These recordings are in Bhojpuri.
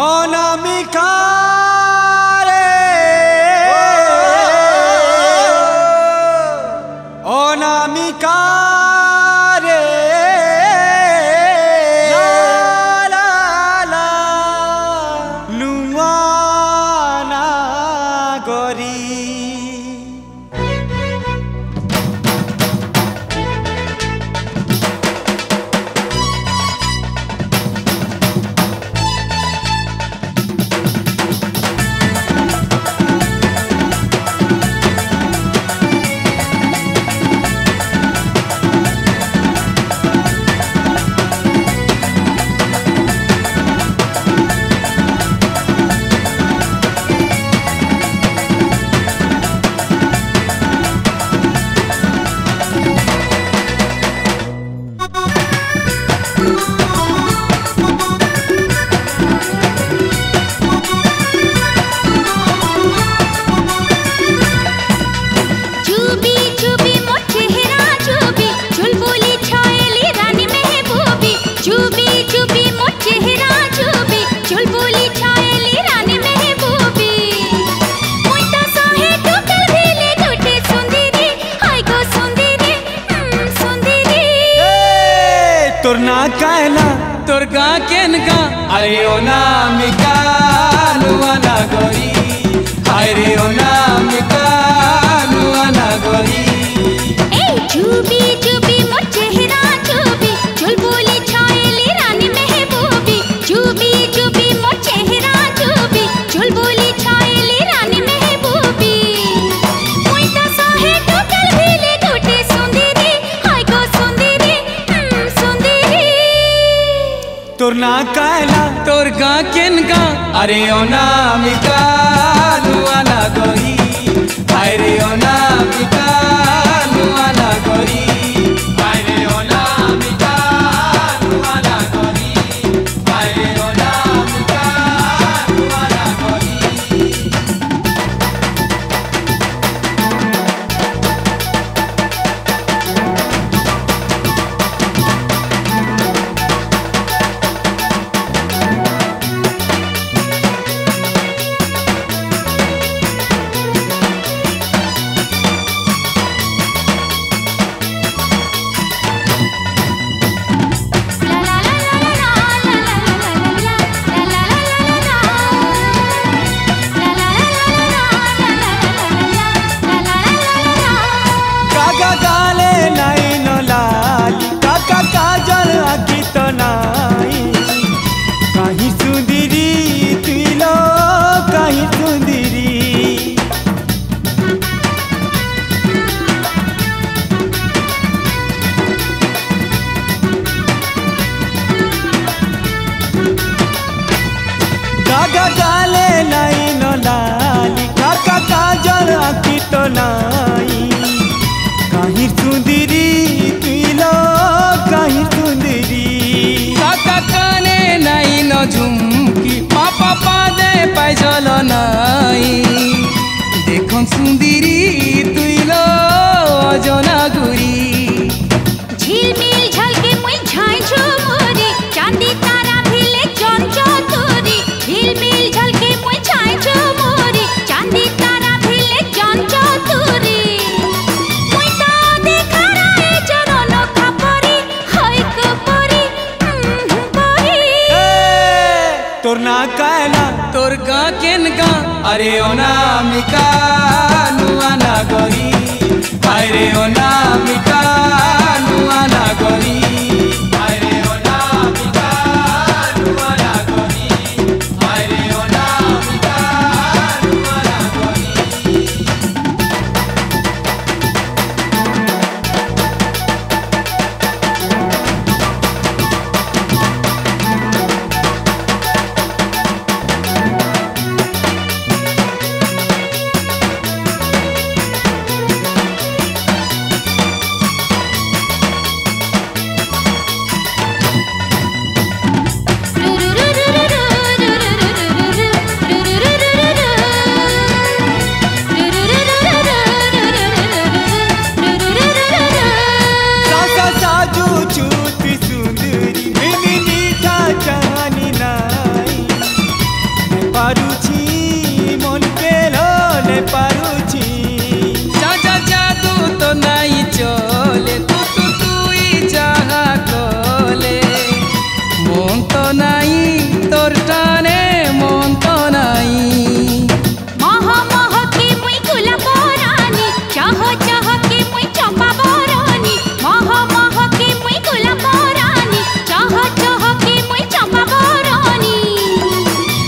অনামিকা রে অনামিকা রে লা লা লুয়ানা গরি तोर ना कहना तोर गा केन गा अरे ओ नामिका लुआना गोरी अरे ओ नामिका लुआना गोरी ए चुबी चुबी मोर चेहरा चुबी चुलबुली छायली रानी महबूबी चुबी चुबी मोर चेहरा चुबी चुलबुली छायली रानी महबूबी मुई ता साहे टोकल भिले टूटे सुंदरी हाय गो सुंदरी सुंदरी तोर ना कहना तोर गा केन गा अरे ओ नामिका लुआना गोरी अरे ओ नामिका लुआना गोरी अरे ओ नामिका लुआना गोरी अरे ओ नामिका लुआना गोरी काका गाले नाई न लाली काका काजल आखी तो नाई कहीं सुंदरी तुइलो कहीं सुंदरी काका काने नाई न झुमकी पापा पादे पाइजल नाई देखन सुंदरी तुइलो अजना गुरी झिलमिल झलके मुई झाई झुमरी चांदी तारा भिले चंचल तोरी झिलमिल झलके मुई झाई झुमरी चांदी तारा भिले चंचल तोरी मुई ता देखा राय चरण खापरी हाय कपरी परी तोर ना कहना तोर गा केन गा अरे ओ नामिका लुआना गोरी अरे ओ नामिका लुआना गोरी अरे ओ नामिका लुआना गोरी अरे ओ नामिका लुआना गोरी चले पारुची जा जा जादू तो नहीं चले तू तू तू ही जहा कोले मन तो नहीं तोर टाने मन तो नहीं मह मह के मुई गुला बोरानी चाह चाह के मुई चंपा बोरानी मह मह के मुई गुला बोरानी चाह चाह के मुई चंपा बोरानी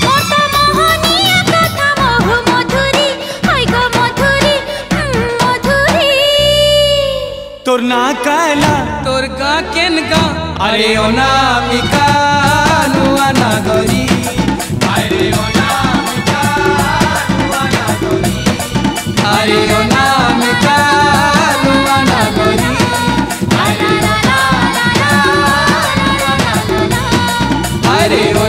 मोर तो मोहनिया कथा मोह मधुरी हाय गो मधुरी मधुरी तोर ना कहला तोर गा केन गा अरे ओ नामिका नुआ ना गरी अरे ओ नामिका नुआ ना गरी अरे ओ नामिका नुआ ना गरी अरे ओ